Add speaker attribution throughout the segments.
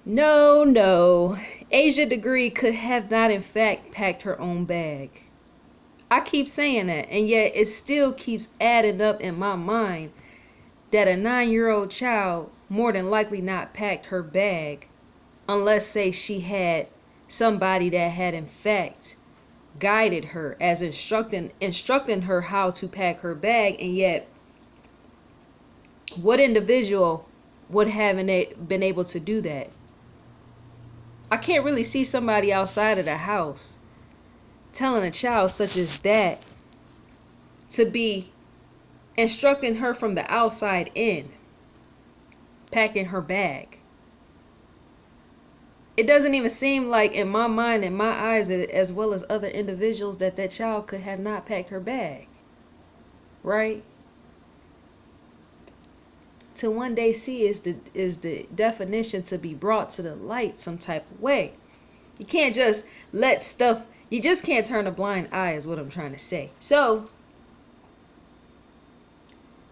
Speaker 1: No, no. Asia Degree could have not in fact packed her own bag. I keep saying that, and yet it still keeps adding up in my mind that a 9-year-old child more than likely not packed her bag unless, say, she had somebody that had in fact guided her as instructing her how to pack her bag. And yet what individual would have been able to do that? I can't really see somebody outside of the house telling a child such as that to be instructing her from the outside in packing her bag. It doesn't even seem like, in my mind, in my eyes, as well as other individuals, that that child could have not packed her bag, right? To one day see is the definition to be brought to the light some type of way. You can't just let stuff, you just can't turn a blind eye, is what I'm trying to say. So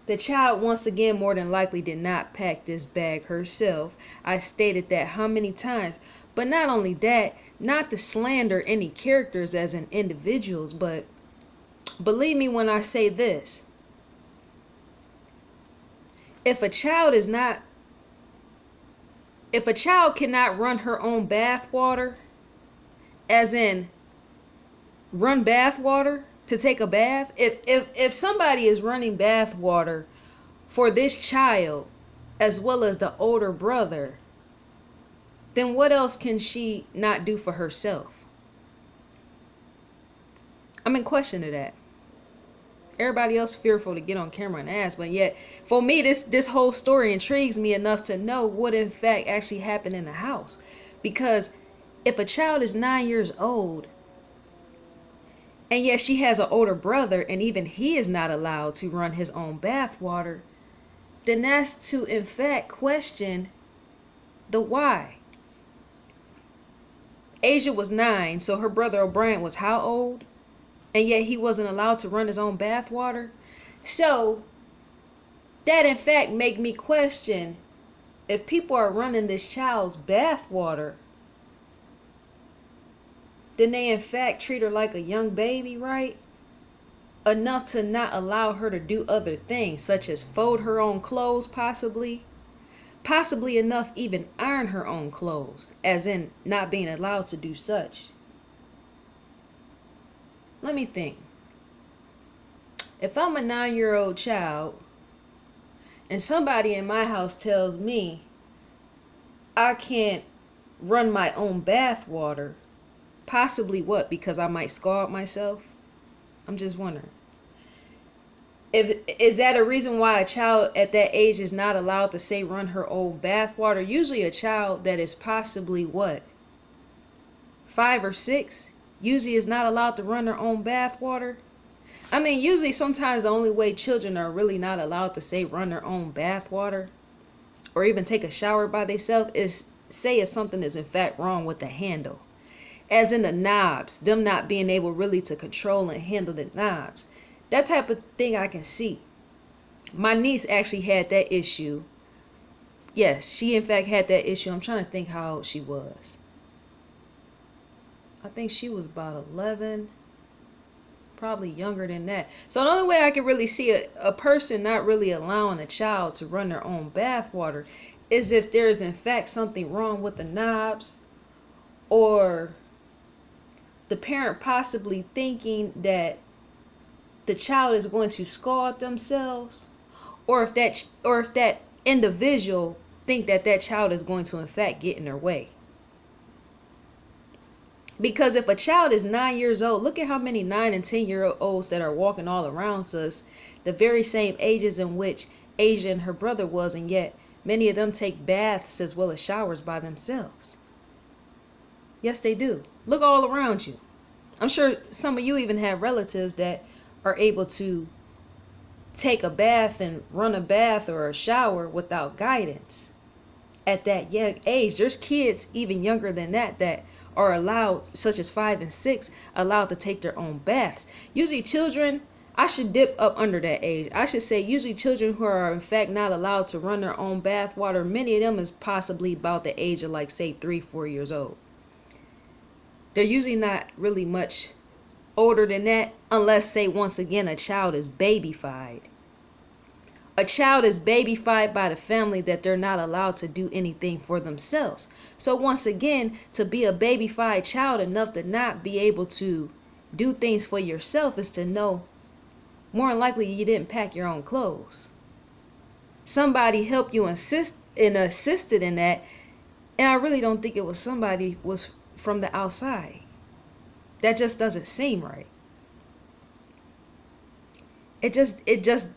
Speaker 1: the child, once again, more than likely did not pack this bag herself. I stated that how many times? But not only that, not to slander any characters as in individuals, but believe me when I say this. If a child cannot run her own bath water, as in run bath water to take a bath, if somebody is running bath water for this child as well as the older brother, then what else can she not do for herself? I'm in question of that. Everybody else fearful to get on camera and ask, but yet for me this whole story intrigues me enough to know what in fact actually happened in the house. Because if a child is 9 years old and yet she has an older brother and even he is not allowed to run his own bath water, then that's to in fact question the why. Asia was 9, so her brother O'Brien was how old? And yet he wasn't allowed to run his own bath water. So that in fact make me question, if people are running this child's bath water, then they in fact treat her like a young baby, right? Enough to not allow her to do other things, such as fold her own clothes, possibly enough even iron her own clothes, as in not being allowed to do such. Let me think. If I'm a 9-year-old child and somebody in my house tells me I can't run my own bath water, possibly what? Because I might scald myself? I'm just wondering. Is that a reason why a child at that age is not allowed to, say, run her own bath water? Usually a child that is possibly what, 5 or 6, usually is not allowed to run their own bath water. I mean, usually sometimes the only way children are really not allowed to, say, run their own bath water or even take a shower by themselves is, say, if something is in fact wrong with the handle, as in the knobs, them not being able really to control and handle the knobs. That type of thing I can see. My niece actually had that issue. Yes, she in fact had that issue. I'm trying to think how old she was. I think she was about 11, probably younger than that. So the only way I can really see a person not really allowing a child to run their own bath water is if there is in fact something wrong with the knobs, or the parent possibly thinking that the child is going to scald themselves, or if that individual think that that child is going to in fact get in their way. Because if a child is 9 years old, look at how many 9 and 10-year-olds that are walking all around us, the very same ages in which Asia and her brother was, and yet many of them take baths as well as showers by themselves. Yes, they do. Look all around you. I'm sure some of you even have relatives that are able to take a bath and run a bath or a shower without guidance at that young age. There's kids even younger than that are allowed, such as 5 and 6, allowed to take their own baths. Usually children I should dip up under that age. I should say usually children who are in fact not allowed to run their own bath water, many of them is possibly about the age of like say 3-4 years old. They're usually not really much older than that, unless say once again a child is babyfied. A child is babyfied by the family that they're not allowed to do anything for themselves. So once again, to be a babyfied child enough to not be able to do things for yourself is to know more than likely you didn't pack your own clothes. Somebody helped you assisted in that, and I really don't think it was somebody was from the outside. That just doesn't seem right. It just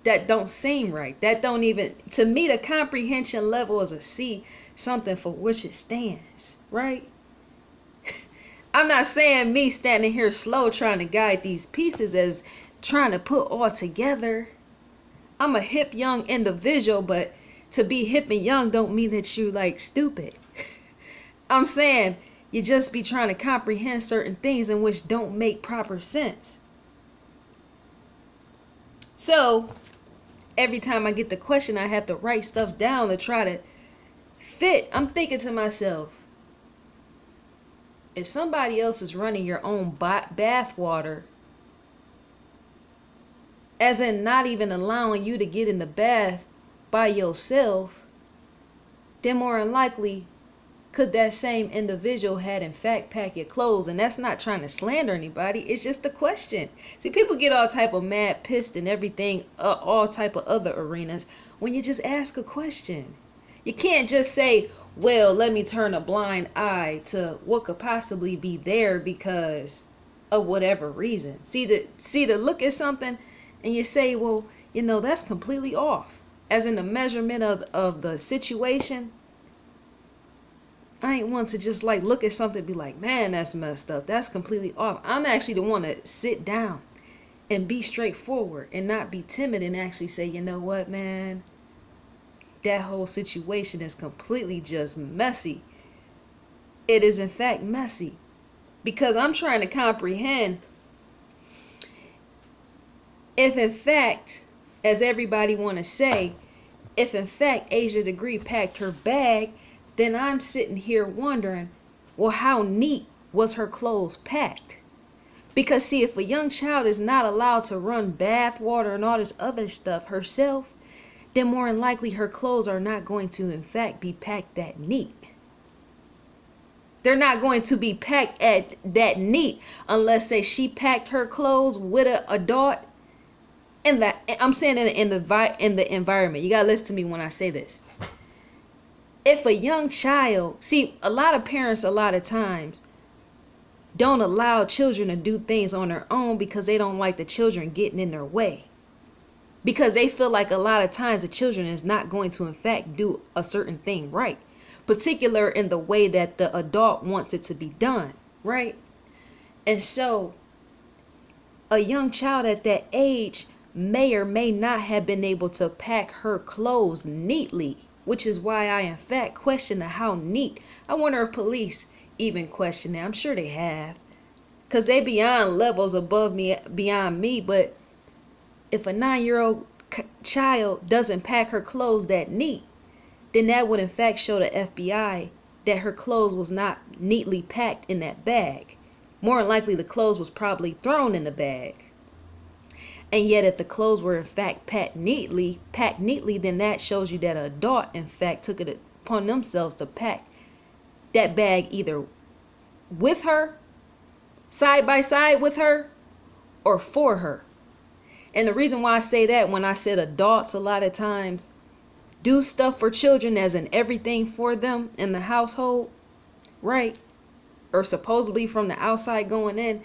Speaker 1: that don't seem right. That don't even, to me, the comprehension level is a C, something for which it stands, right? I'm not saying me standing here slow trying to guide these pieces as trying to put all together. I'm a hip young individual, but to be hip and young don't mean that you like stupid. I'm saying you just be trying to comprehend certain things in which don't make proper sense. So every time I get the question, I have to write stuff down to try to fit. I'm thinking to myself, if somebody else is running your own bath water, as in not even allowing you to get in the bath by yourself, then more than likely could that same individual had in fact packed your clothes. And that's not trying to slander anybody, it's just a question. See, people get all type of mad, pissed and everything, all type of other arenas when you just ask a question. You can't just say, well, let me turn a blind eye to what could possibly be there because of whatever reason. See, to look at something and you say, well, that's completely off. As in the measurement of the situation, I ain't want to just like look at something and be like, man, that's messed up. That's completely off. I'm actually the one to sit down and be straightforward and not be timid and actually say, you know what, man, that whole situation is completely just messy. It is in fact messy because I'm trying to comprehend if in fact, as everybody want to say, if in fact Asia Degree packed her bag, then I'm sitting here wondering, well, how neat was her clothes packed? Because see, if a young child is not allowed to run bath water and all this other stuff herself, then more than likely her clothes are not going to in fact be packed that neat. They're not going to be packed at that neat unless say she packed her clothes with an adult. And that I'm saying in the environment. You gotta listen to me when I say this. If a young child, see, a lot of parents a lot of times don't allow children to do things on their own because they don't like the children getting in their way. Because they feel like a lot of times the children is not going to in fact do a certain thing right. Particular in the way that the adult wants it to be done, right? And so a young child at that age may or may not have been able to pack her clothes neatly, which is why I in fact question how neat. I wonder if police even question it. I'm sure they have, because they beyond levels above me, beyond me. But if a 9-year-old child doesn't pack her clothes that neat, then that would in fact show the FBI that her clothes was not neatly packed in that bag. More than likely the clothes was probably thrown in the bag. And yet if the clothes were in fact packed neatly, then that shows you that an adult in fact took it upon themselves to pack that bag either with her, side by side with her, or for her. And the reason why I say that, when I said adults a lot of times do stuff for children as in everything for them in the household, right? Or supposedly from the outside going in.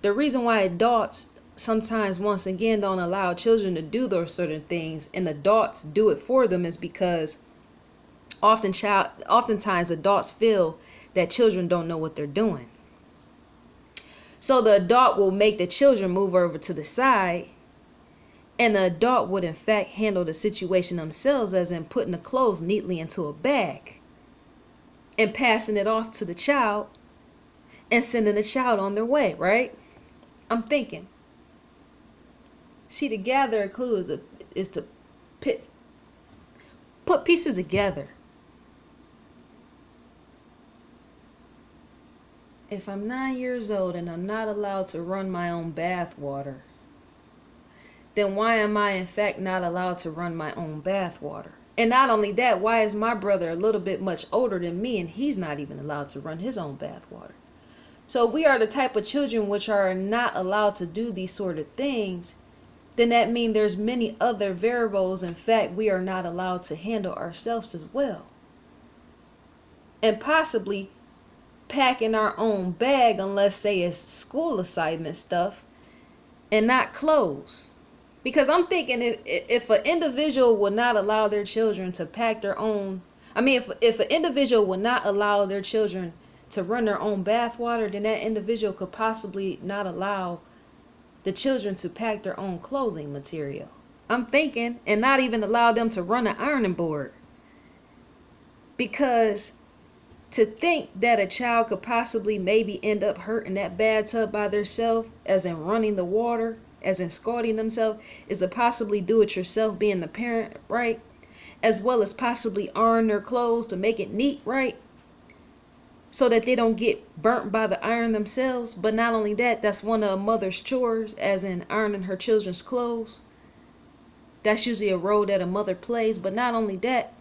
Speaker 1: The reason why adults sometimes once again don't allow children to do those certain things and adults do it for them is because oftentimes adults feel that children don't know what they're doing. So the adult will make the children move over to the side, and the adult would in fact handle the situation themselves, as in putting the clothes neatly into a bag and passing it off to the child and sending the child on their way, right? I'm thinking, See, to gather a clue is to put pieces together. If I'm 9 years old and I'm not allowed to run my own bath water, then why am I in fact not allowed to run my own bath water? And not only that, why is my brother a little bit much older than me and he's not even allowed to run his own bath water? So if we are the type of children which are not allowed to do these sort of things, then that means there's many other variables in fact we are not allowed to handle ourselves as well. And possibly packing our own bag, unless say it's school assignment stuff and not clothes. Because I'm thinking if an individual would not allow their children to pack their own, if an individual would not allow their children to run their own bath water, then that individual could possibly not allow the children to pack their own clothing material. I'm thinking, and not even allow them to run an ironing board. Because to think that a child could possibly maybe end up hurting that bathtub by themselves, as in running the water, as in scalding themselves, is to possibly do it yourself, being the parent, right? As well as possibly iron their clothes to make it neat, right? So that they don't get burnt by the iron themselves. But not only that, that's one of a mother's chores, as in ironing her children's clothes. That's usually a role that a mother plays. But not only that,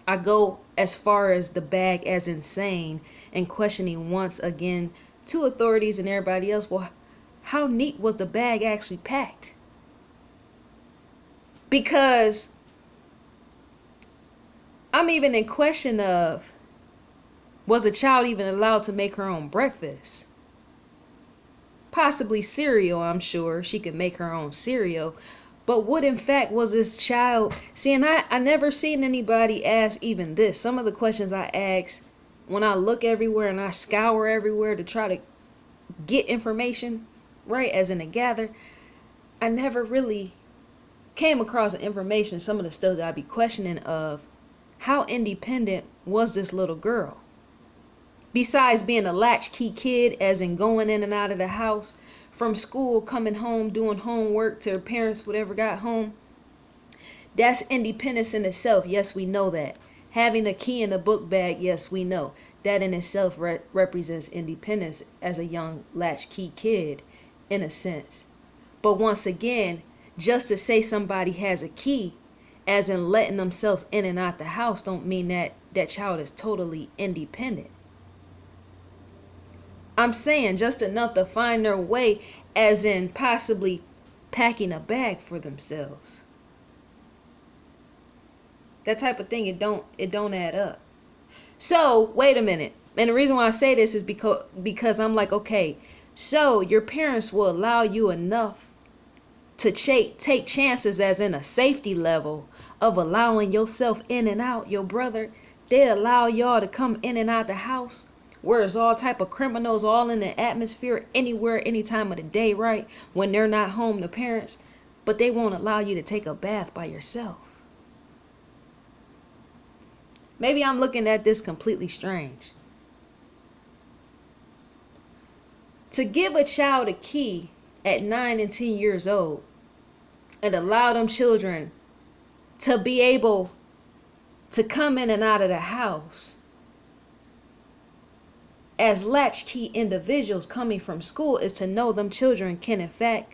Speaker 1: I go as far as the bag as insane and questioning once again to authorities and everybody else, well, how neat was the bag actually packed? Because I'm even in question of, was a child even allowed to make her own breakfast? Possibly cereal, I'm sure. She could make her own cereal. But what in fact was this child? See, and I never seen anybody ask even this. Some of the questions I ask when I look everywhere and I scour everywhere to try to get information, right, as in to gather, I never really came across the information, some of the stuff that I be questioning of, how independent was this little girl? Besides being a latchkey kid, as in going in and out of the house, from school, coming home, doing homework to her parents, whatever got home. That's independence in itself. Yes, we know that. Having a key in a book bag, yes, we know. That in itself represents independence as a young latchkey kid, in a sense. But once again, just to say somebody has a key, as in letting themselves in and out the house, don't mean that that child is totally independent. I'm saying just enough to find their way, as in possibly packing a bag for themselves. That type of thing, it don't add up. So wait a minute. And the reason why I say this is because I'm like, okay, so your parents will allow you enough to take chances, as in a safety level of allowing yourself in and out. Your brother, they allow y'all to come in and out the house, whereas all type of criminals all in the atmosphere, anywhere, any time of the day, right? When they're not home, the parents, but they won't allow you to take a bath by yourself. Maybe I'm looking at this completely strange. To give a child a key at 9 and 10 years old and allow them children to be able to come in and out of the house as latchkey individuals coming from school, is to know them children can in fact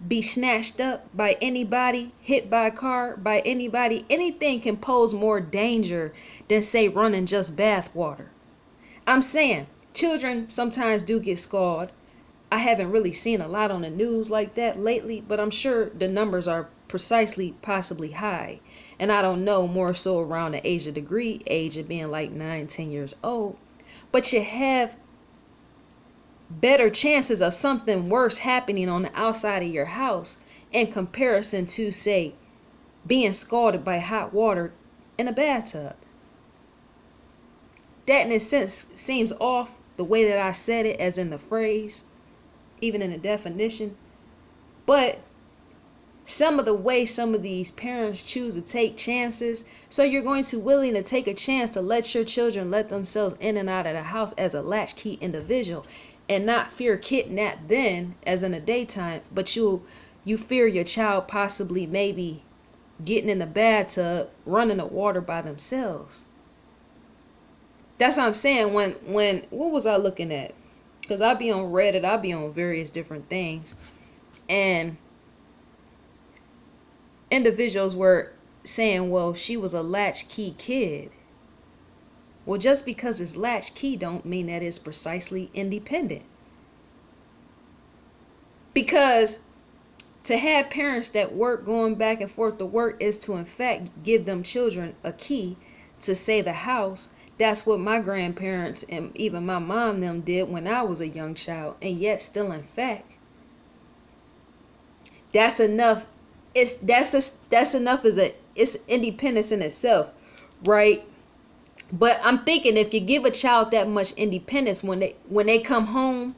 Speaker 1: be snatched up by anybody, hit by a car, by anybody. Anything can pose more danger than say running just bath water. I'm saying children sometimes do get scalded. I haven't really seen a lot on the news like that lately, but I'm sure the numbers are precisely possibly high. And I don't know, more so around the age of being like 9, 10 years old. But you have better chances of something worse happening on the outside of your house in comparison to, say, being scalded by hot water in a bathtub. That in a sense seems off the way that I said it, as in the phrase, even in the definition. But some of the way some of these parents choose to take chances, so you're going to willing to take a chance to let your children let themselves in and out of the house as a latchkey individual, and not fear kidnap then, as in the daytime, but you'll you fear your child possibly maybe getting in the bathtub, running the water by themselves. That's what I'm saying. When what was I looking at? Because I be on Reddit, I be on various different things, and individuals were saying, well, she was a latchkey kid. Well, just because it's latchkey don't mean that it's precisely independent. Because to have parents that work going back and forth to work is to in fact give them children a key to say the house. That's what my grandparents and even my mom them did when I was a young child. And yet still in fact, that's enough. That's enough as it's independence in itself, right? But I'm thinking if you give a child that much independence when they come home,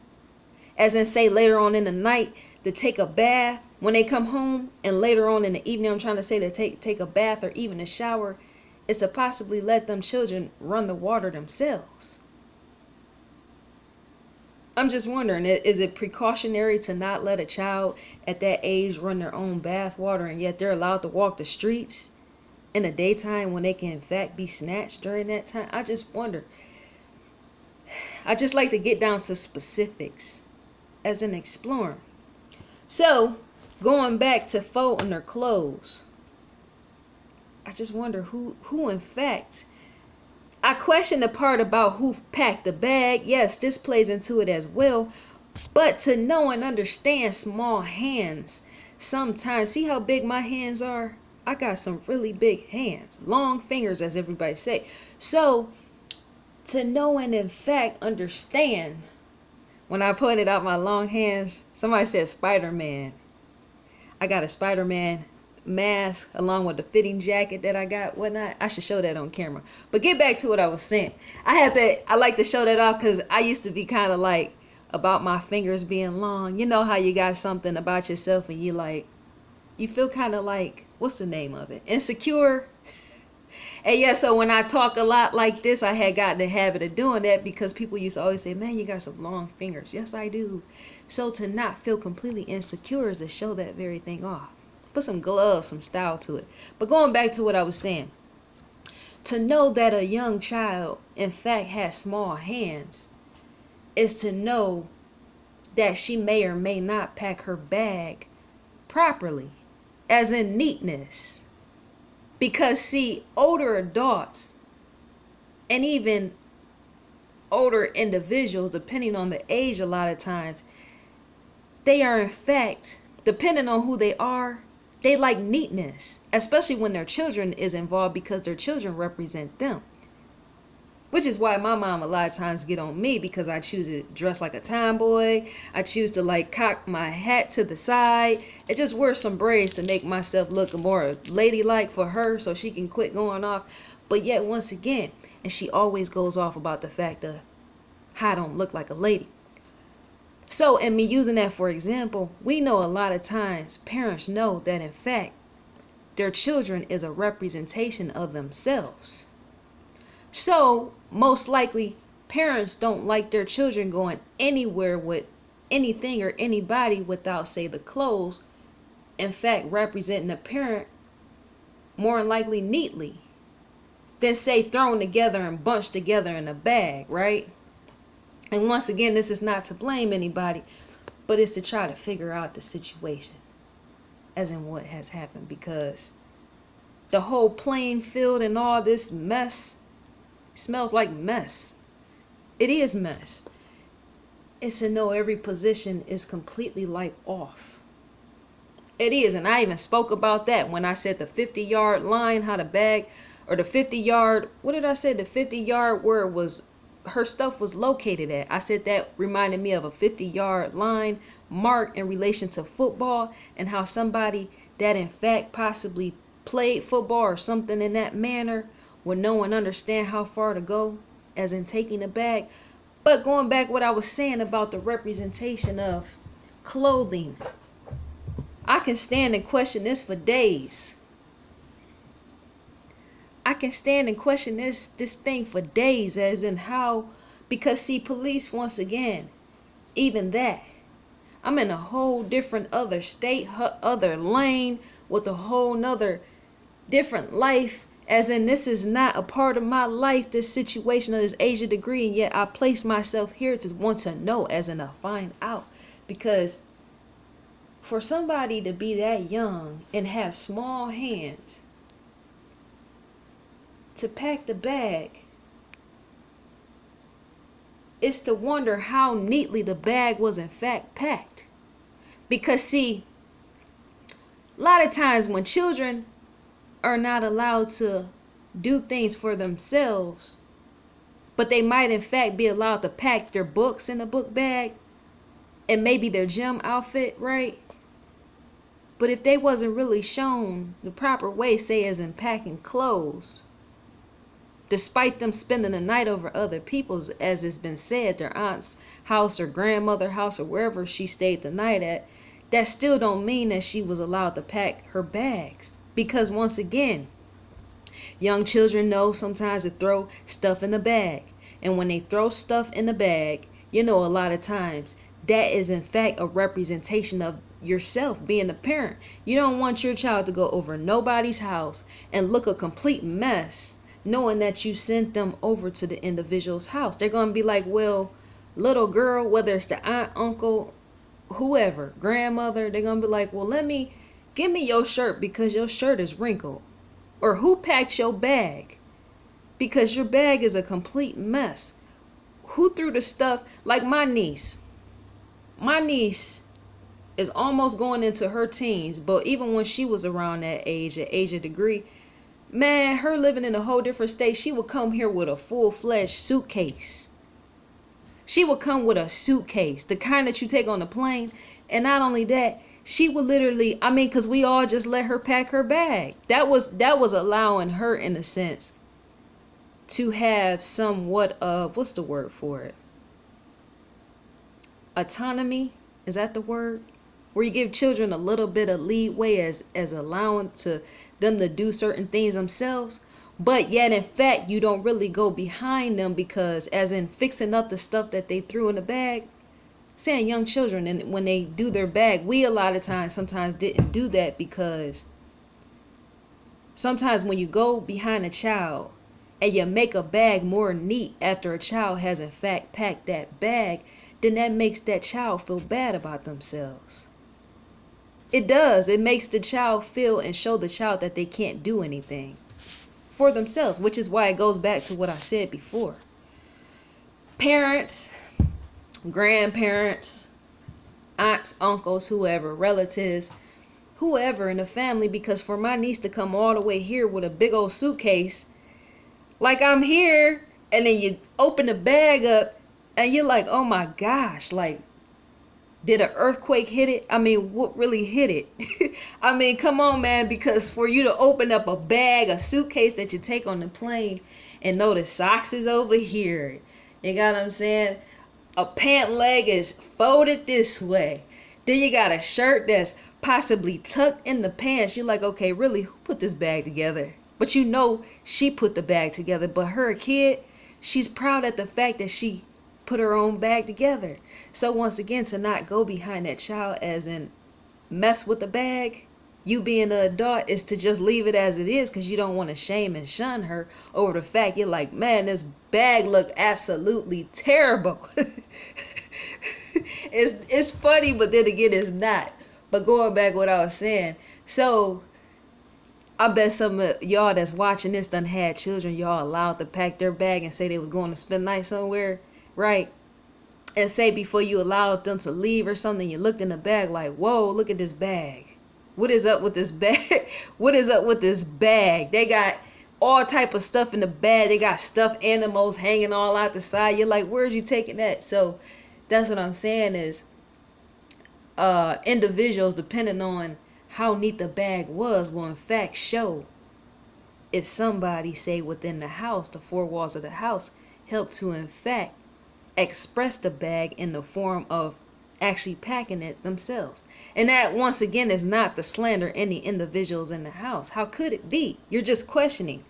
Speaker 1: as in say later on in the night to take a bath, when they come home, and later on in the evening I'm trying to say to take a bath or even a shower, is to possibly let them children run the water themselves. I'm just wondering, is it precautionary to not let a child at that age run their own bath water, and yet they're allowed to walk the streets in the daytime when they can in fact be snatched during that time? I just wonder. I just like to get down to specifics as an explorer. So going back to folding their clothes, I just wonder who in fact, I question the part about who packed the bag. Yes, this plays into it as well. But to know and understand small hands, sometimes, see how big my hands are? I got some really big hands, long fingers as everybody say. So to know and in fact understand, when I pointed out my long hands, somebody said Spider-Man. I got a Spider-Man mask along with the fitting jacket that I got, whatnot. I should show that on camera. But get back to what I was saying. I like to show that off because I used to be kind of like about my fingers being long. You know how you got something about yourself and you feel kind of like, what's the name of it? Insecure. And yeah, so when I talk a lot like this, I had gotten the habit of doing that because people used to always say, man, you got some long fingers. Yes, I do. So to not feel completely insecure is to show that very thing off. Put some gloves, some style to it. But going back to what I was saying, to know that a young child, in fact, has small hands is to know that she may or may not pack her bag properly, as in neatness. Because see, older adults and even older individuals, depending on the age a lot of times, they are in fact, depending on who they are, they like neatness, especially when their children is involved because their children represent them. Which is why my mom a lot of times get on me because I choose to dress like a tomboy. I choose to like cock my hat to the side and just wear some braids to make myself look more ladylike for her so she can quit going off. But yet once again, and she always goes off about the fact of how I don't look like a lady. So in me using that for example, we know a lot of times parents know that in fact their children is a representation of themselves. So most likely parents don't like their children going anywhere with anything or anybody without say the clothes, in fact representing the parent more likely neatly than say thrown together and bunched together in a bag, right? And once again, this is not to blame anybody, but it's to try to figure out the situation as in what has happened, because the whole playing field and all this mess smells like mess. It is mess. It's to know every position is completely like off. It is, and I even spoke about that when I said the 50-yard line, how the bag, or the 50-yard, what did I say? The 50-yard where it was, her stuff was located at. I said that reminded me of a 50-yard line mark in relation to football, and how somebody that in fact possibly played football or something in that manner would know and understand how far to go, as in taking a bag. But going back what I was saying about the representation of clothing, I can stand and question this for days. I can stand and question this thing for days, as in how, because see, police, once again, even that, I'm in a whole different other state, other lane with a whole nother different life. As in, this is not a part of my life, this situation of this Asia degree, and yet I place myself here to want to know, as in, to find out. Because for somebody to be that young and have small hands to pack the bag, it's to wonder how neatly the bag was in fact packed. Because see, a lot of times when children are not allowed to do things for themselves, but they might in fact be allowed to pack their books in a book bag and maybe their gym outfit, right? But if they wasn't really shown the proper way, say as in packing clothes, despite them spending the night over other people's, as it's been said, their aunt's house or grandmother's house or wherever she stayed the night at, that still don't mean that she was allowed to pack her bags. Because once again, young children know sometimes to throw stuff in the bag. And when they throw stuff in the bag, you know, a lot of times that is in fact a representation of yourself being a parent. You don't want your child to go over nobody's house and look a complete mess, knowing that you sent them over to the individual's house. They're going to be like, well, little girl, whether it's the aunt, uncle, whoever, grandmother, they're going to be like, well, give me your shirt because your shirt is wrinkled. Or who packed your bag? Because your bag is a complete mess. Who threw the stuff? Like my niece. My niece is almost going into her teens, but even when she was around that age, at age of degree, man, her living in a whole different state, she would come here with a full-fledged suitcase. She would come with a suitcase, the kind that you take on the plane. And not only that, she would literally, I mean, because we all just let her pack her bag. That was allowing her, in a sense, to have somewhat of, what's the word for it? Autonomy? Is that the word? Where you give children a little bit of leeway as allowing to them to do certain things themselves. But yet, in fact, you don't really go behind them, because as in fixing up the stuff that they threw in the bag, saying young children, and when they do their bag, we a lot of times sometimes didn't do that, because sometimes when you go behind a child and you make a bag more neat after a child has in fact packed that bag, then that makes that child feel bad about themselves. It does. It makes the child feel and show the child that they can't do anything for themselves, which is why it goes back to what I said before. Parents, grandparents, aunts, uncles, whoever, relatives, whoever in the family, because for my niece to come all the way here with a big old suitcase, like I'm here, and then you open the bag up and you're like, oh my gosh, like, did an earthquake hit it? I mean, what really hit it? I mean, come on, man, because for you to open up a bag, a suitcase that you take on the plane, and know the socks is over here, you got what I'm saying? A pant leg is folded this way. Then you got a shirt that's possibly tucked in the pants. You're like, okay, really, who put this bag together? But you know she put the bag together. But her kid, she's proud at the fact that she put her own bag together. So once again, to not go behind that child as in mess with the bag, you being an adult, is to just leave it as it is, because you don't want to shame and shun her over the fact you're like, man, this bag looked absolutely terrible. It's funny, but then again, it's not. But going back what I was saying, so I bet some of y'all that's watching this done had children y'all allowed to pack their bag and say they was going to spend night somewhere, right? And say before you allowed them to leave or something, you looked in the bag like, whoa, look at this bag. What is up with this bag? What is up with this bag? They got all type of stuff in the bag. They got stuffed animals hanging all out the side. You're like, where's you taking that? So that's what I'm saying is individuals, depending on how neat the bag was, will in fact show if somebody, say within the house, the four walls of the house, help to in fact express the bag in the form of actually packing it themselves. And that, once again, is not to slander any individuals in the house. How could it be? You're just questioning.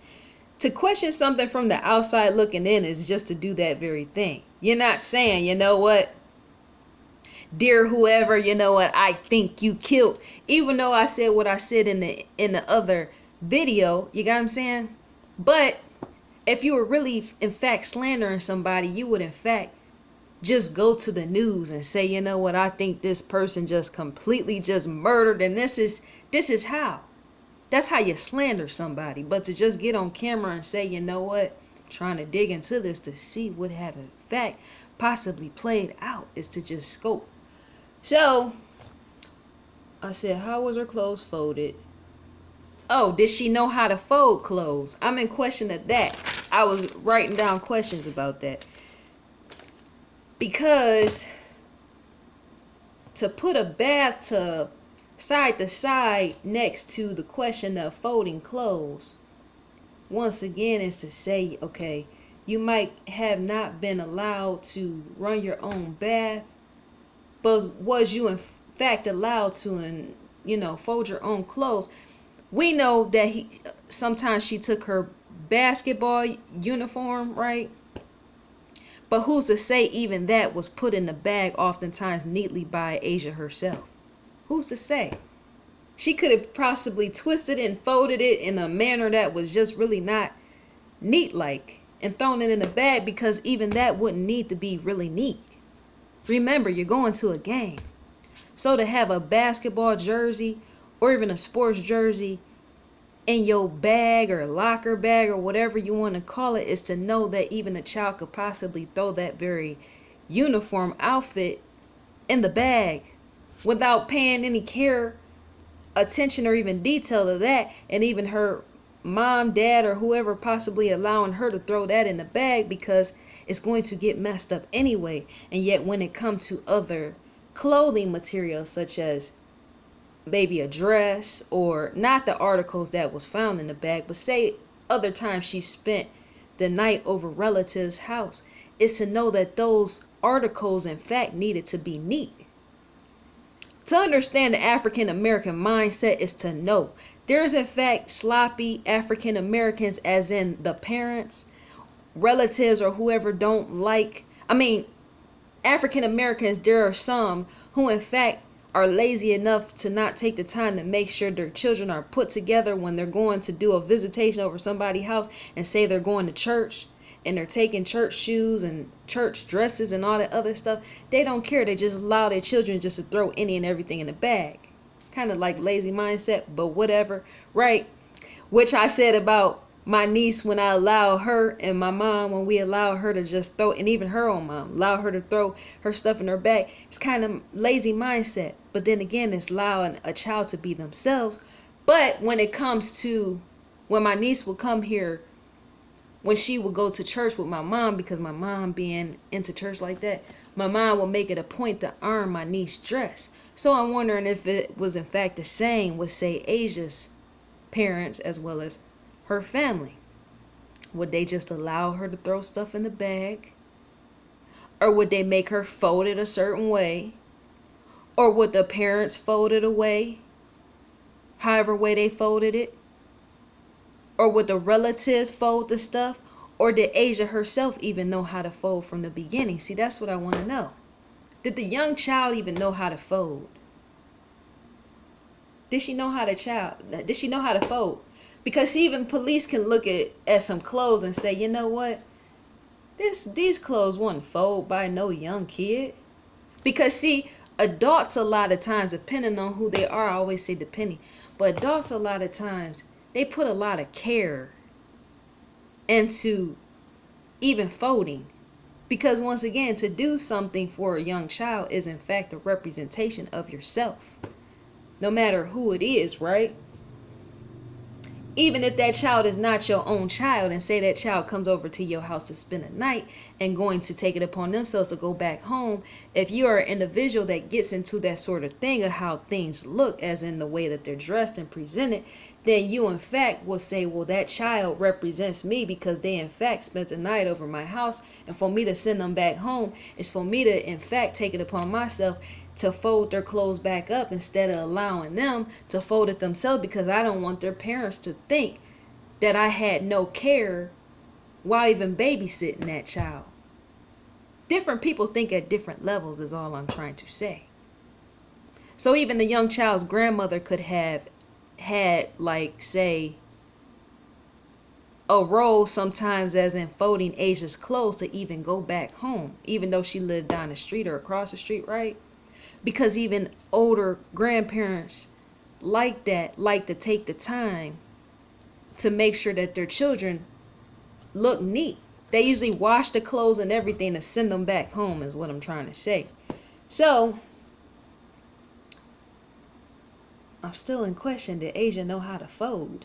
Speaker 1: To question something from the outside looking in is just to do that very thing. You're not saying, you know what, dear whoever, you know what, I think you killed. Even though I said what I said in the other video, you got what I'm saying? But if you were really in fact slandering somebody, you would in fact just go to the news and say, you know what, I think this person just completely just murdered, and this is how. That's how you slander somebody. But to just get on camera and say, you know what, I'm trying to dig into this to see what have in fact possibly played out, is to just scope. So I said, how was her clothes folded? Oh, did she know how to fold clothes? I'm in question of that. I was writing down questions about that. Because to put a bathtub side to side next to the question of folding clothes, once again, is to say, okay, you might have not been allowed to run your own bath, but was you in fact allowed to, and fold your own clothes? We know that sometimes she took her basketball uniform, right? But who's to say even that was put in the bag oftentimes neatly by Asia herself? Who's to say? She could have possibly twisted it and folded it in a manner that was just really not neat like, and thrown it in the bag, because even that wouldn't need to be really neat. Remember, you're going to a game. So to have a basketball jersey or even a sports jersey in your bag or locker bag or whatever you want to call it, is to know that even a child could possibly throw that very uniform outfit in the bag without paying any care, attention, or even detail to that, and even her mom, dad, or whoever possibly allowing her to throw that in the bag, because it's going to get messed up anyway. And yet when it comes to other clothing materials, such as maybe a dress, or not the articles that was found in the bag, but say other times she spent the night over relatives' house, is to know that those articles in fact needed to be neat. To understand the African American mindset is to know there's in fact sloppy African Americans, as in the parents, relatives, or whoever don't like, African Americans, there are some who in fact are lazy enough to not take the time to make sure their children are put together when they're going to do a visitation over somebody's house, and say they're going to church and they're taking church shoes and church dresses and all that other stuff. They don't care. They just allow their children just to throw any and everything in the bag. It's kind of like lazy mindset, but whatever, right? Which I said about my niece when I allow her, and my mom when we allow her to just throw, and even her own mom allow her to throw her stuff in her bag. It's kind of lazy mindset. But then again, it's allowing a child to be themselves. But when it comes to when my niece will come here, when she would go to church with my mom, because my mom being into church like that, my mom will make it a point to iron my niece's dress. So I'm wondering if it was in fact the same with, say, Asia's parents as well as her family. Would they just allow her to throw stuff in the bag? Or would they make her fold it a certain way? Or would the parents fold it away, however way they folded it? Or would the relatives fold the stuff? Or did Asia herself even know how to fold from the beginning? See, that's what I want to know. Did the young child even know how to fold? Did she know how to fold? Because even police can look at some clothes and say, you know what? These clothes wouldn't fold by no young kid. Because see, adults a lot of times, depending on who they are, I always say depending, but adults a lot of times, they put a lot of care into even folding. Because once again, to do something for a young child is in fact a representation of yourself. No matter who it is, right? Even if that child is not your own child, and say that child comes over to your house to spend a night and going to take it upon themselves to go back home, if you are an individual that gets into that sort of thing of how things look, as in the way that they're dressed and presented, then you in fact will say, well, that child represents me because they in fact spent the night over my house, and for me to send them back home is for me to in fact take it upon myself to fold their clothes back up instead of allowing them to fold it themselves, because I don't want their parents to think that I had no care while even babysitting that child. Different people think at different levels is all I'm trying to say. So even the young child's grandmother could have had, like, say, a role sometimes as in folding Asia's clothes to even go back home, even though she lived down the street or across the street, right? Because even older grandparents like that, like to take the time to make sure that their children look neat. They usually wash the clothes and everything to send them back home, is what I'm trying to say. So I'm still in question. Did Asia know how to fold?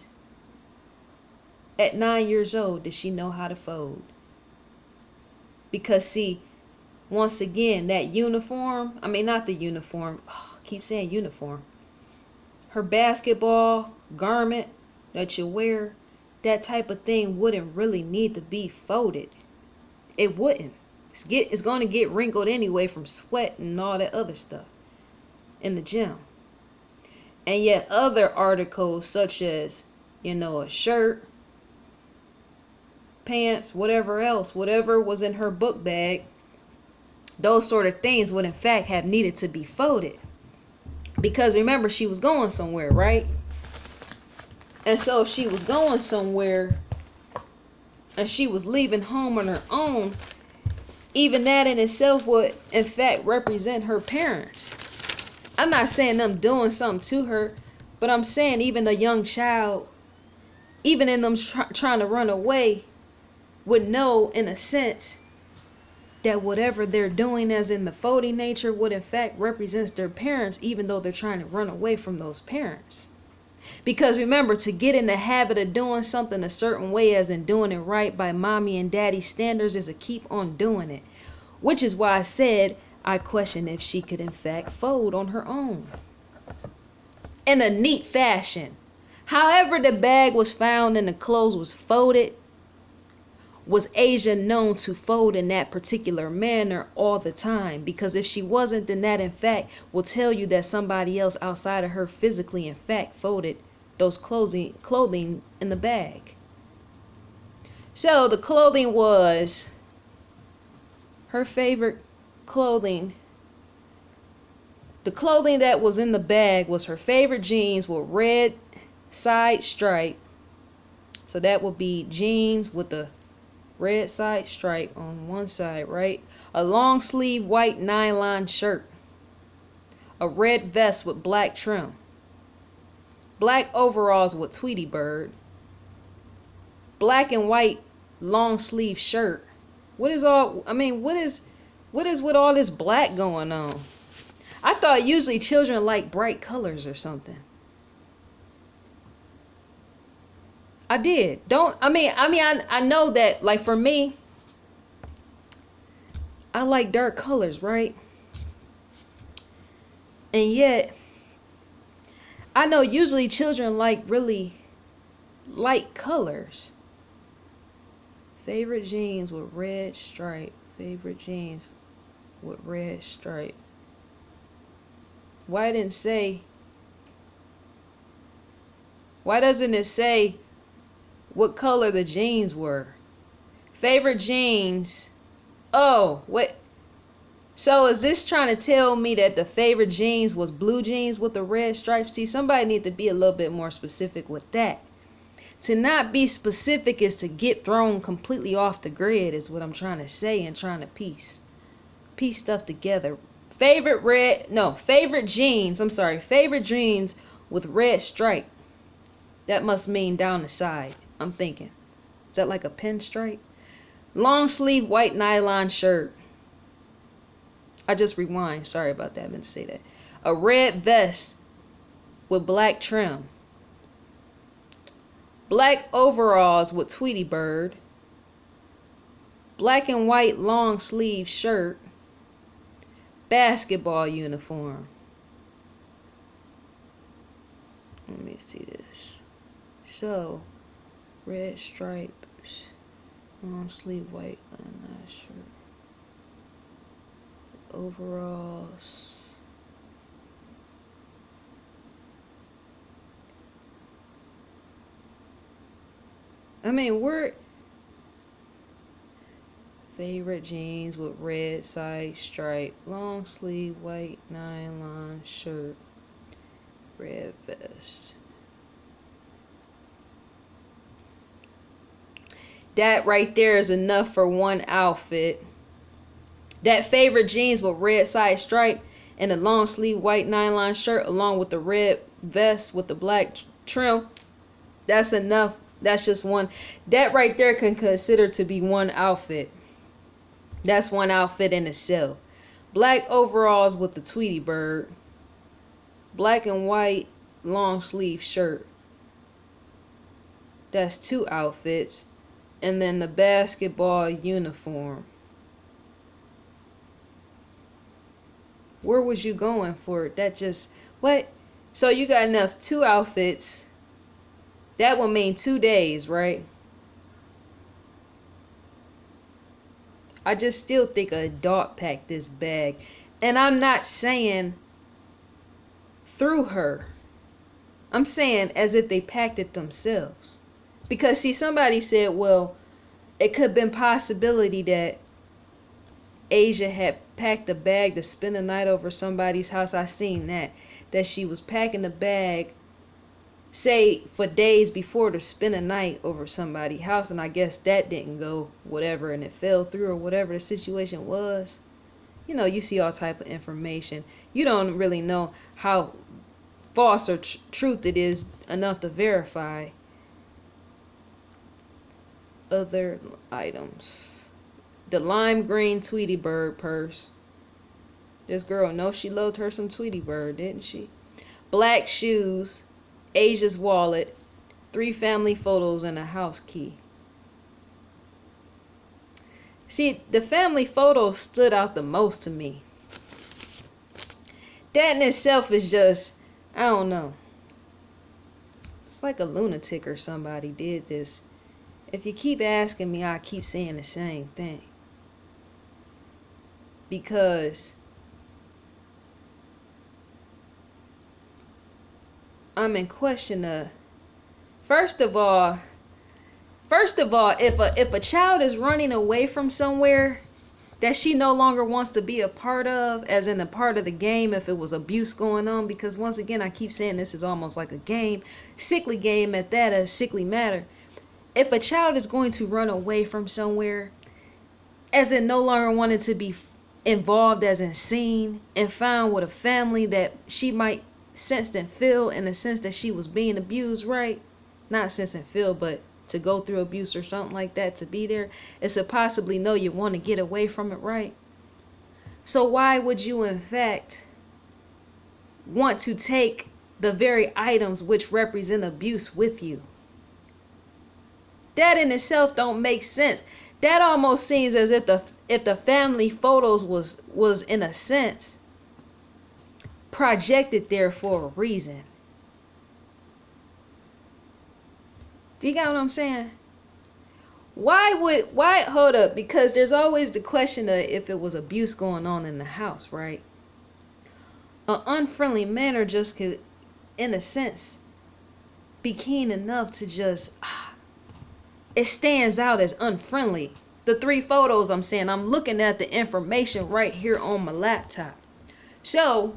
Speaker 1: At 9 years old, did she know how to fold? Because see, once again, that uniform, I mean, not the uniform, oh, I keep saying uniform. Her basketball garment that you wear, that type of thing wouldn't really need to be folded. It wouldn't. It's going to get wrinkled anyway from sweat and all that other stuff in the gym. And yet other articles such as, a shirt, pants, whatever else, whatever was in her book bag, those sort of things would in fact have needed to be folded. Because remember, she was going somewhere, right? And so if she was going somewhere and she was leaving home on her own, even that in itself would in fact represent her parents. I'm not saying them doing something to her, but I'm saying even the young child, even in them trying to run away, would know in a sense that whatever they're doing as in the folding nature would in fact represents their parents, even though they're trying to run away from those parents. Because remember, to get in the habit of doing something a certain way, as in doing it right by mommy and daddy standards, is to keep on doing it. Which is why I said I question if she could in fact fold on her own in a neat fashion. However the bag was found and the clothes was folded, was Asia known to fold in that particular manner all the time? Because if she wasn't, then that in fact will tell you that somebody else outside of her physically in fact folded those clothing in the bag. So the clothing was her favorite clothing. The clothing that was in the bag was her favorite jeans with red side stripe. So that would be jeans with the red side stripe on one side, right? A long sleeve white nylon shirt. A red vest with black trim. Black overalls with Tweety bird. Black and white long sleeve shirt. What is with all this black going on? I thought usually children like bright colors or something. I did. I know that, like, for me, I like dark colors, right? And yet, I know usually children like really light colors. Favorite jeans with red stripe. Favorite jeans with red stripe. Why doesn't it say what color the jeans were? Favorite jeans. Oh, wait. So is this trying to tell me that the favorite jeans was blue jeans with the red stripes? See, somebody need to be a little bit more specific with that. To not be specific is to get thrown completely off the grid, is what I'm trying to say, and trying to piece stuff together. Favorite jeans with red stripe. That must mean down the side, I'm thinking. Is that like a pinstripe? Long sleeve white nylon shirt. I just rewind. Sorry about that. I meant to say that. A red vest with black trim. Black overalls with Tweety bird. Black and white long sleeve shirt. Basketball uniform. Let me see this. So, red stripes, long sleeve white shirt, overalls. We're Favorite jeans with red side stripe, long sleeve white nylon shirt, red vest. That right there is enough for one outfit. That favorite jeans with red side stripe and a long sleeve white nylon shirt along with the red vest with the black trim. That's enough. That's just one. That right there can consider to be one outfit. That's one outfit in itself. Black overalls with the Tweety bird. Black and white long sleeve shirt. That's two outfits. And then the basketball uniform. Where was you going for it? That just, what? So you got enough two outfits. That would mean 2 days, right? I just still think an adult packed this bag. And I'm not saying through her. I'm saying as if they packed it themselves. Because see, somebody said, well, it could have been possibility that Asia had packed a bag to spend the night over somebody's house. I seen that she was packing the bag, say, for days before to spend a night over somebody's house, and I guess that didn't go whatever, and it fell through or whatever the situation was. You know, you see all type of information. You don't really know how false or truth it is enough to verify. Other items. The lime green Tweety bird purse. This girl knows she loved her some Tweety bird, didn't she? Black shoes. Asia's wallet. 3 family photos and a house key. See, the family photos stood out the most to me. That in itself is just, I don't know. It's like a lunatic or somebody did this. If you keep asking me, I keep saying the same thing. Because I'm in question of, first of all, if a child is running away from somewhere that she no longer wants to be a part of, as in a part of the game, if it was abuse going on, because once again, I keep saying this is almost like a game, sickly game at that, a sickly matter. If a child is going to run away from somewhere, as in no longer wanting to be involved, as in seen and found with a family that she might sense and feel in the sense that she was being abused, right? Not sense and feel, but to go through abuse or something like that, to be there, it's to possibly know you want to get away from it, right? So why would you in fact want to take the very items which represent abuse with you? That in itself don't make sense. That almost seems as if the family photos was in a sense projected there for a reason. Do you got what I'm saying? Why hold up? Because there's always the question of if it was abuse going on in the house, right? An unfriendly manner just could, in a sense, be keen enough to just, it stands out as unfriendly. The 3 photos I'm saying, I'm looking at the information right here on my laptop. So,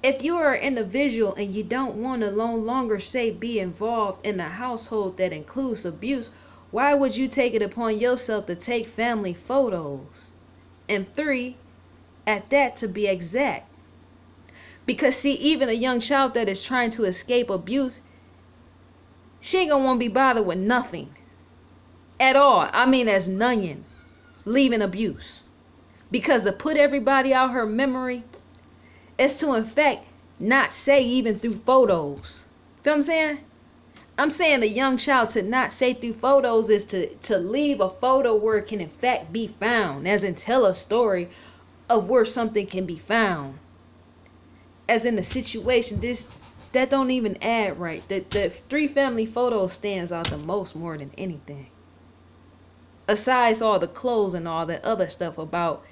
Speaker 1: if you are an individual and you don't want to no longer say be involved in a household that includes abuse, why would you take it upon yourself to take family photos? And 3, at that to be exact. Because see, even a young child that is trying to escape abuse, she ain't gonna want to be bothered with nothing at all. I mean, as none leaving abuse. Because to put everybody out her memory is to in fact not say even through photos. Feel what I'm saying? I'm saying a young child to not say through photos is to leave a photo where it can in fact be found, as in tell a story of where something can be found. As in the situation, that don't even add right. The 3 family photos stands out the most more than anything. Besides all the clothes and all that other stuff about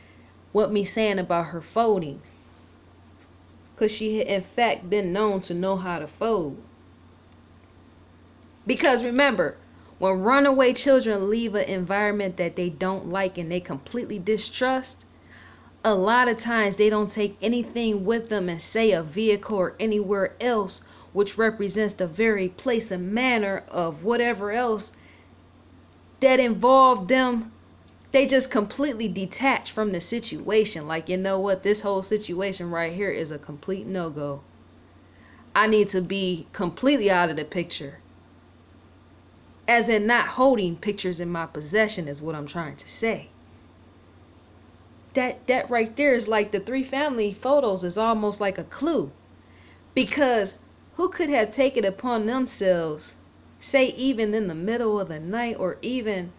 Speaker 1: what me saying about her folding. Because she had in fact been known to know how to fold. Because remember, When runaway children leave an environment that they don't like and they completely distrust, a lot of times they don't take anything with them and say a vehicle or anywhere else, which represents the very place and manner of whatever else that involved them. They just completely detach from the situation. Like, you know what? This whole situation right here is a complete no-go. I need to be completely out of the picture. As in not holding pictures in my possession is what I'm trying to say. That right there is like the 3 family photos is almost like a clue. Because who could have taken it upon themselves, say even in the middle of the night, or even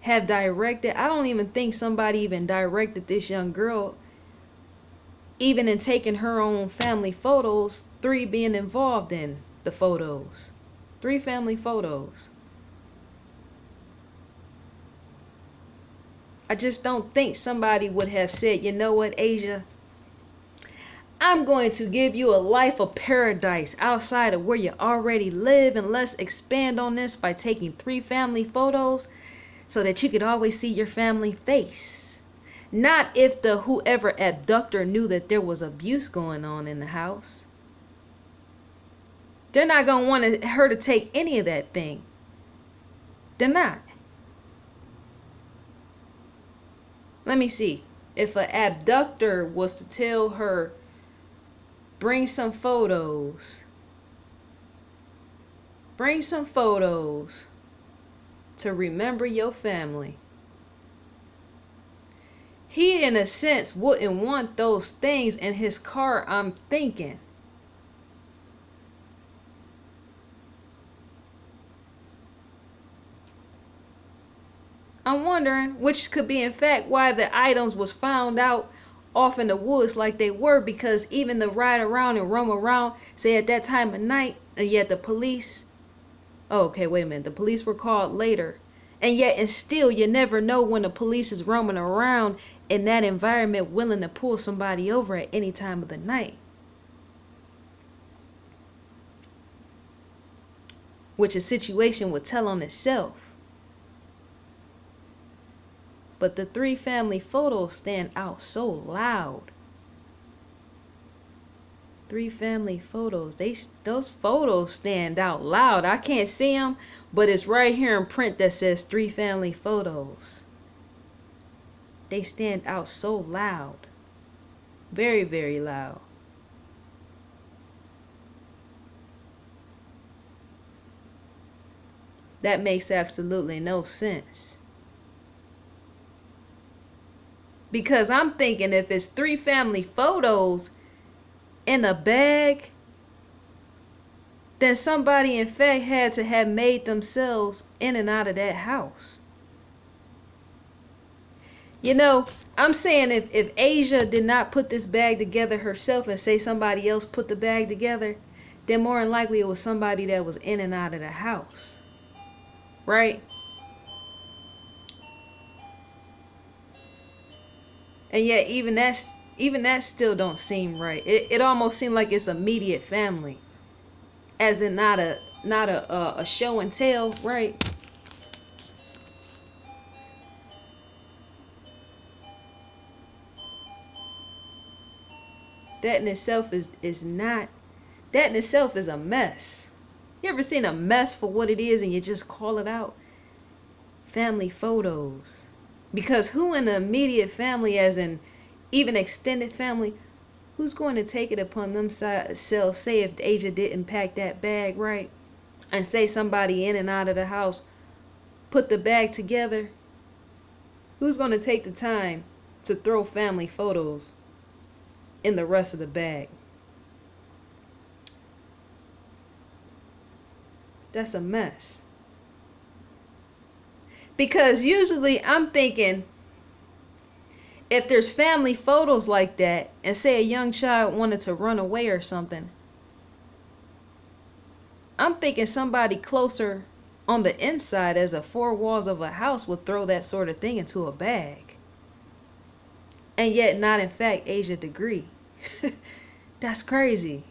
Speaker 1: have directed, I don't even think somebody even directed this young girl, even in taking her own family photos, 3 being involved in the photos. 3 family photos. I just don't think somebody would have said, you know what, Asia, I'm going to give you a life of paradise outside of where you already live, and let's expand on this by taking 3 family photos so that you could always see your family face. Not if the whoever abductor knew that there was abuse going on in the house. They're not going to want her to take any of that thing. They're not. Let me see. If an abductor was to tell her, bring some photos. Bring some photos to remember your family. He, in a sense, wouldn't want those things in his car, I'm thinking. I'm wondering, which could be in fact why the items was found out off in the woods like they were, because even the ride around and roam around, say at that time of night, and yet the police, oh, okay, wait a minute, the police were called later. And yet, and still, you never know when the police is roaming around in that environment willing to pull somebody over at any time of the night. Which a situation would tell on itself. But the 3 family photos stand out so loud. 3 family photos, those photos stand out loud. I can't see them, but it's right here in print that says 3 family photos. They stand out so loud. Very, very loud. That makes absolutely no sense. Because I'm thinking if it's 3 family photos in a bag, then somebody in fact had to have made themselves in and out of that house. You know, I'm saying if Asia did not put this bag together herself and say somebody else put the bag together, then more than likely it was somebody that was in and out of the house. Right? And yet even that still don't seem right. It almost seems like it's immediate family, as in not a show and tell, right? That in itself is not. That in itself is a mess. You ever seen a mess for what it is and you just call it out? Family photos. Because who in the immediate family, as in even extended family, who's going to take it upon themselves, say if Asia didn't pack that bag right, and say somebody in and out of the house put the bag together, who's going to take the time to throw family photos in the rest of the bag? That's a mess. Because usually I'm thinking, if there's family photos like that, and say a young child wanted to run away or something, I'm thinking somebody closer on the inside as the 4 walls of a house would throw that sort of thing into a bag. And yet not in fact Asia degree. That's crazy.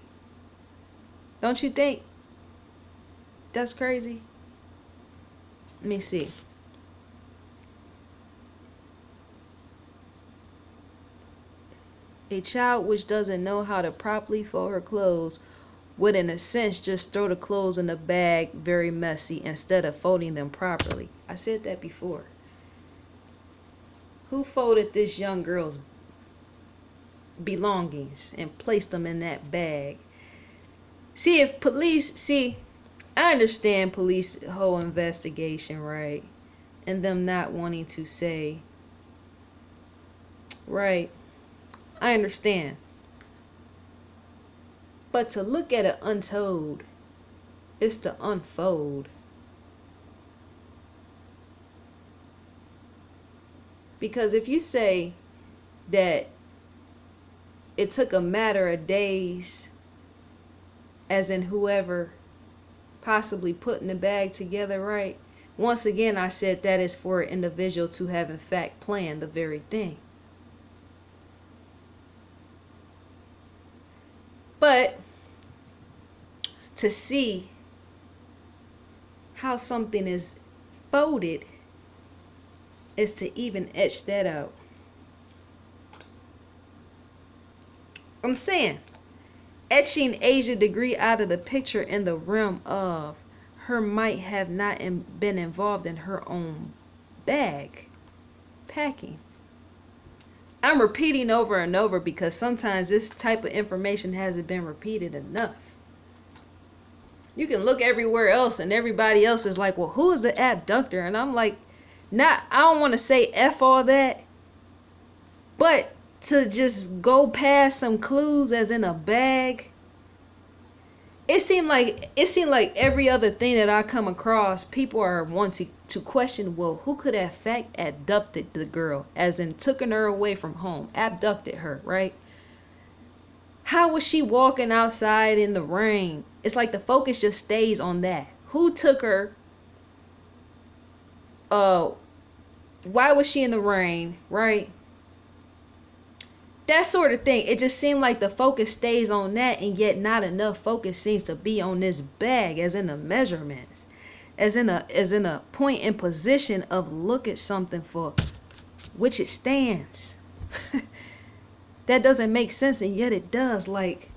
Speaker 1: Don't you think? That's crazy. Let me see. A child which doesn't know how to properly fold her clothes would, in a sense, just throw the clothes in the bag very messy instead of folding them properly. I said that before. Who folded this young girl's belongings and placed them in that bag? See, if police, I understand police whole investigation, right? And them not wanting to say, right? I understand. But to look at it untold is to unfold. Because if you say that it took a matter of days, as in whoever possibly putting the bag together, right? Once again, I said that is for an individual to have in fact planned the very thing. But to see how something is folded is to even etch that out. I'm saying, etching Asia degree out of the picture in the realm of her might have not been involved in her own bag packing. I'm repeating over and over because sometimes this type of information hasn't been repeated enough. You can look everywhere else and everybody else is like, well, who is the abductor? And I'm like, I don't want to say F all that, but to just go past some clues as in a bag, it seemed like every other thing that I come across, people are wanting to question, well, who could have fact abducted the girl, as in taken her away from home, abducted her, right? How was she walking outside in the rain? It's like the focus just stays on that. Who took her? Why was she in the rain, right? That sort of thing. It just seemed like the focus stays on that, and yet not enough focus seems to be on this bag, as in the measurements, as in a point and position of look at something for which it stands. That doesn't make sense, and yet it does. Like,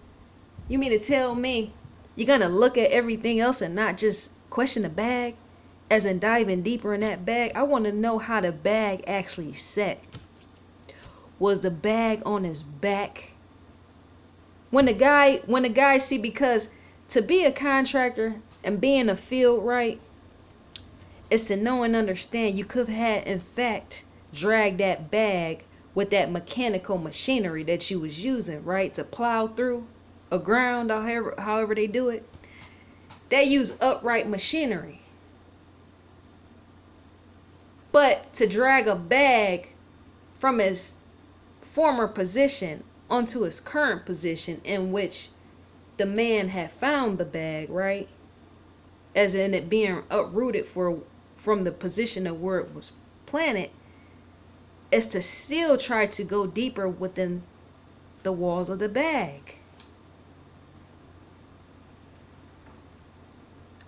Speaker 1: you mean to tell me you're gonna look at everything else and not just question the bag, as in diving deeper in that bag? I want to know how the bag actually set. Was the bag on his back? When the guy see, because to be a contractor and be in the field, right, is to know and understand you could have had in fact dragged that bag with that mechanical machinery that you was using, right, to plow through a ground, or however they do it. They use upright machinery. But to drag a bag from his former position onto his current position, in which the man had found the bag, right, as in it being uprooted from the position of where it was planted, is to still try to go deeper within the walls of the bag.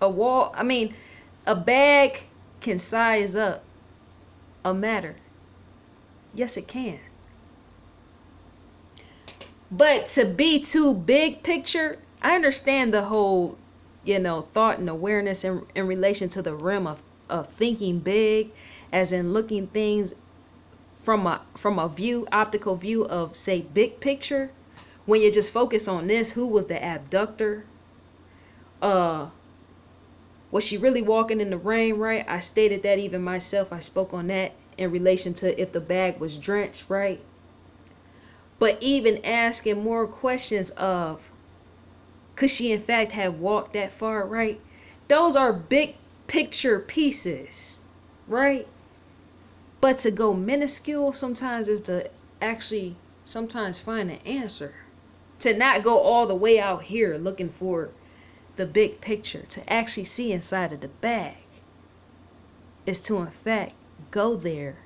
Speaker 1: A bag can size up a matter. Yes, it can. But to be too big picture, I understand the whole, thought and awareness in relation to the realm of thinking big, as in looking things from a view, optical view of, say, big picture. When you just focus on this, who was the abductor? Was she really walking in the rain, right? I stated that even myself. I spoke on that in relation to if the bag was drenched, right? But even asking more questions of, could she in fact have walked that far, right? Those are big picture pieces, right? But to go minuscule sometimes is to actually sometimes find an answer. To not go all the way out here looking for the big picture, to actually see inside of the bag, is to in fact go there.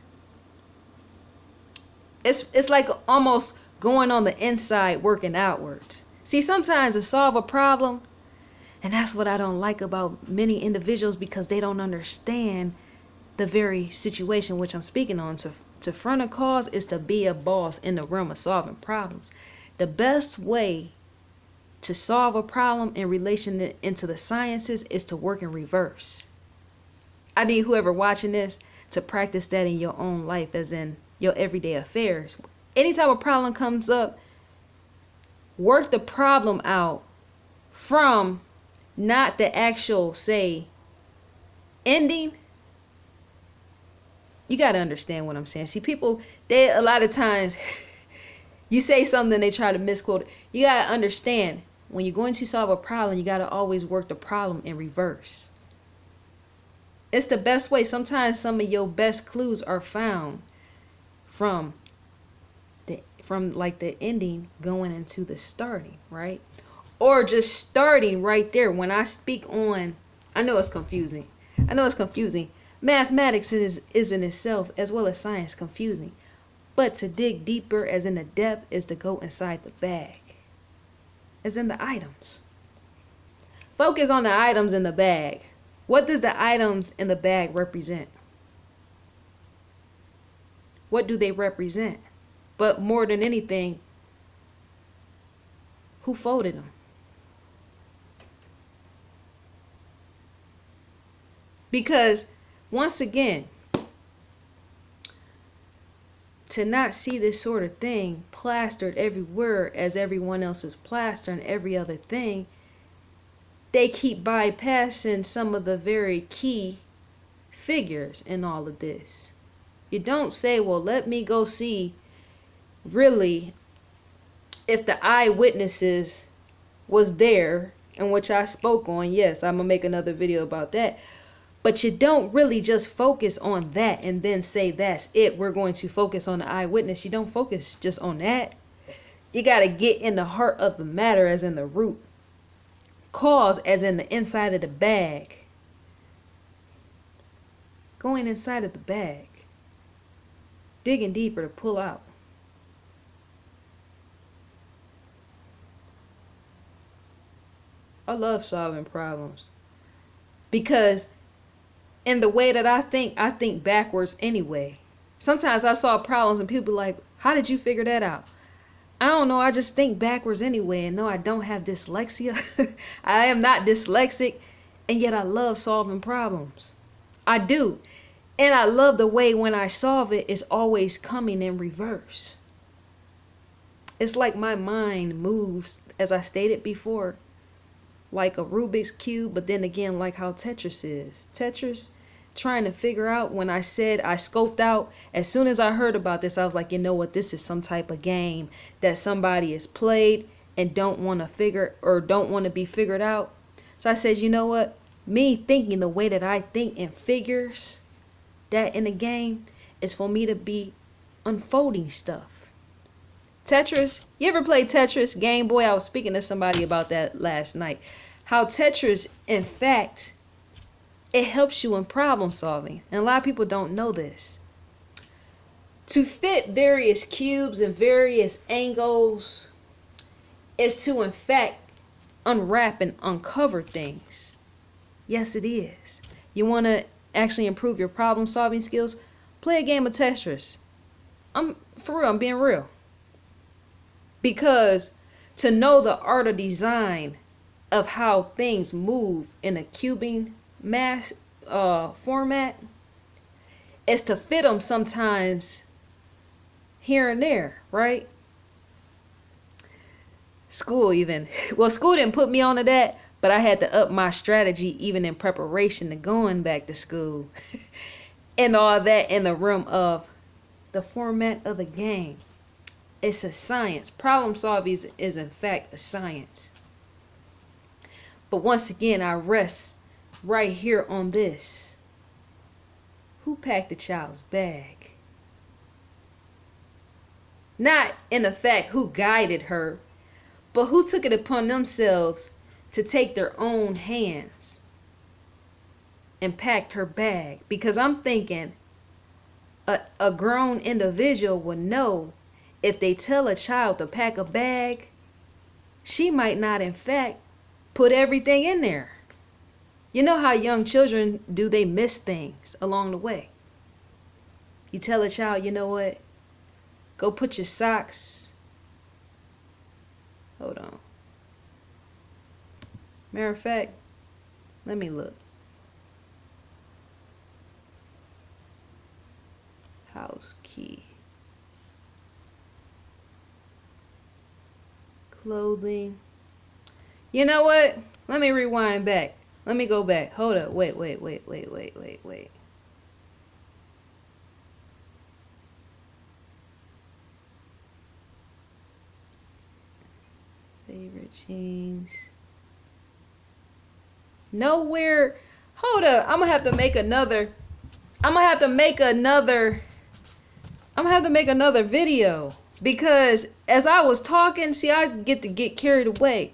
Speaker 1: It's like almost going on the inside, working outwards. See, sometimes to solve a problem, And that's what I don't like about many individuals, because they don't understand the very situation which I'm speaking on. To front a cause is to be a boss in the realm of solving problems. The best way to solve a problem in relation into the sciences is to work in reverse. I need whoever watching this to practice that in your own life, as in your everyday affairs. Anytime a problem comes up, work the problem out from not the actual, say, ending. You got to understand what I'm saying. See, people, they a lot of times you say something, they try to misquote it. You got to understand, when you're going to solve a problem, you got to always work the problem in reverse. It's the best way. Sometimes some of your best clues are found from like the ending going into the starting, right? Or just starting right there. When I speak on, I know it's confusing. Mathematics is in itself, as well as science, confusing. But to dig deeper, as in the depth, is to go inside the bag, as in the items. Focus on the items in the bag. What does the items in the bag represent? What do they represent? But more than anything, who folded them? Because once again, to not see this sort of thing plastered everywhere as everyone else is plastering every other thing, they keep bypassing some of the very key figures in all of this. You don't say, well, let me go see really if the eyewitnesses was there, and which I spoke on. Yes, I'm gonna make another video about that. But you don't really just focus on that and then say that's it, we're going to focus on the eyewitness. You don't focus just on that. You got to get in the heart of the matter, as in the root cause, as in the inside of the bag. Going inside of the bag, digging deeper to pull out. I love solving problems, because in the way that I think backwards anyway. Sometimes I solve problems and people like, how did you figure that out? I don't know, I just think backwards anyway. And no, I don't have dyslexia. I am not dyslexic, and yet I love solving problems. I do. And I love the way when I solve it, it's always coming in reverse. It's like my mind moves, as I stated before, like a Rubik's Cube, but then again, like how Tetris is. Tetris, trying to figure out, when I said I scoped out, as soon as I heard about this, I was like, you know what, this is some type of game that somebody has played and don't want to figure, or don't want to be figured out. So I said, you know what, me thinking the way that I think in figures, that in the game, is for me to be unfolding stuff. Tetris, you ever played Tetris? Game Boy, I was speaking to somebody about that last night. How Tetris, in fact, it helps you in problem solving. And a lot of people don't know this. To fit various cubes and various angles is to, in fact, unwrap and uncover things. Yes, it is. You want to actually improve your problem solving skills? Play a game of Tetris. For real, I'm being real. Because to know the art of design of how things move in a cubing mass format is to fit them sometimes here and there, right? School even. Well, school didn't put me onto that, but I had to up my strategy even in preparation to going back to school. And all that in the realm of the format of the game. It's a science. Problem solving is in fact a science. But once again, I rest right here on this. Who packed the child's bag? Not in the fact who guided her, but who took it upon themselves to take their own hands and packed her bag. Because I'm thinking a grown individual would know, if they tell a child to pack a bag, she might not in fact put everything in there. You know how young children do, they miss things along the way. You tell a child, you know what? Go put your socks. Hold on. Matter of fact, let me look. House key. Clothing. You know what? Let me rewind back. Let me go back. Hold up. Wait. Favorite jeans. Nowhere. Hold up. I'm gonna have to make another video, because as I was talking, see, I get carried away.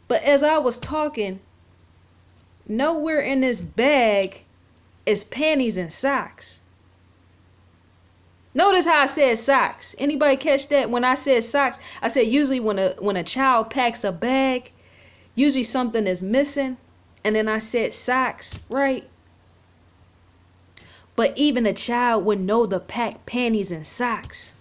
Speaker 1: But as I was talking, nowhere in this bag is panties and socks. Notice how I said socks. Anybody catch that? When I said socks, I said usually when a child packs a bag, usually something is missing. And then I said socks, right? But even a child would know to pack panties and socks.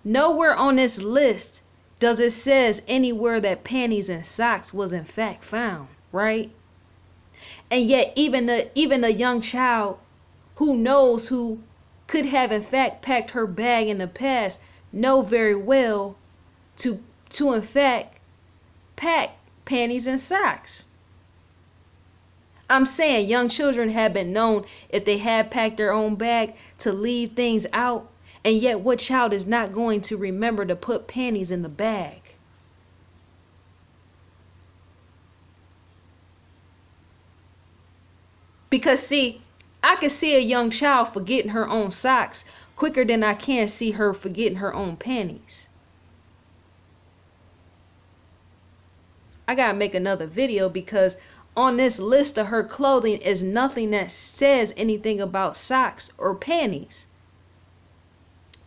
Speaker 1: Nowhere on this list does it says anywhere that panties and socks was in fact found, right? And yet even a young child who knows, who could have in fact packed her bag in the past, know very well to in fact pack panties and socks. I'm saying young children have been known, if they had packed their own bag, to leave things out. And yet what child is not going to remember to put panties in the bag? Because see, I can see a young child forgetting her own socks quicker than I can see her forgetting her own panties. I gotta make another video, because on this list of her clothing is nothing that says anything about socks or panties.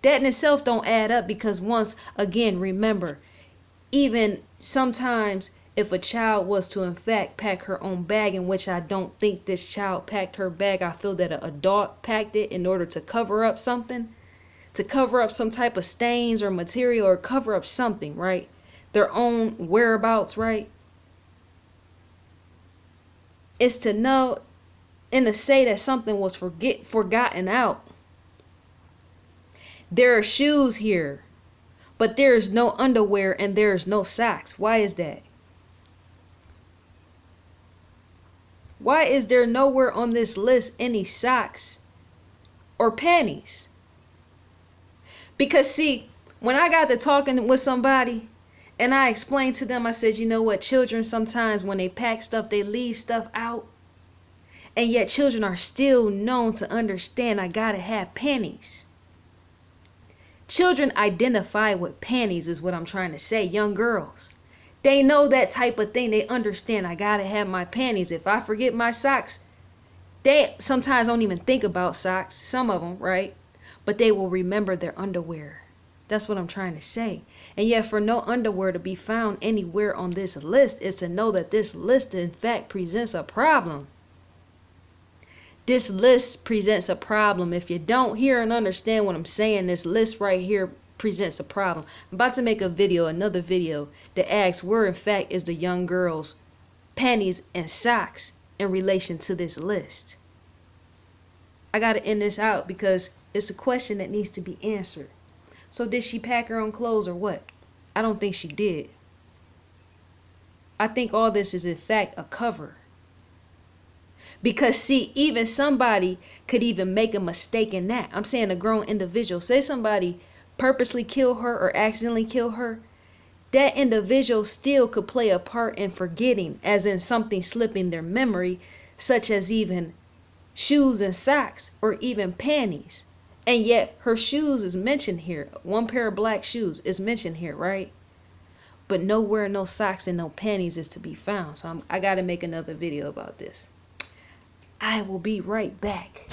Speaker 1: That in itself don't add up, because once again, remember, even sometimes if a child was to in fact pack her own bag, in which I don't think this child packed her bag, I feel that an adult packed it in order to cover up something, to cover up some type of stains or material, or cover up something, right? Their own whereabouts, right? It's to know and to say that something was forgotten out. There are shoes here, but there is no underwear and there is no socks. Why is that? Why is there nowhere on this list any socks or panties? Because see, when I got to talking with somebody and I explained to them, I said, you know what, children sometimes when they pack stuff, they leave stuff out. And yet children are still known to understand I gotta have panties. Children identify with panties is what I'm trying to say. Young girls, they know that type of thing. They understand I gotta have my panties. If I forget my socks, they sometimes don't even think about socks. Some of them, right? But they will remember their underwear. That's what I'm trying to say. And yet for no underwear to be found anywhere on this list is to know that this list in fact presents a problem. This list presents a problem. If you don't hear and understand what I'm saying, this list right here presents a problem. I'm about to make a video, another video, that asks where in fact is the young girl's panties and socks in relation to this list. I gotta end this out because it's a question that needs to be answered. So did she pack her own clothes or what? I don't think she did. I think all this is in fact a cover. Because see, even somebody could even make a mistake in that. I'm saying a grown individual. Say somebody purposely kill her or accidentally kill her. That individual still could play a part in forgetting, as in something slipping their memory, such as even shoes and socks or even panties. And yet her shoes is mentioned here. One pair of black shoes is mentioned here, right? But nowhere, no socks and no panties is to be found. So I got to make another video about this. I will be right back.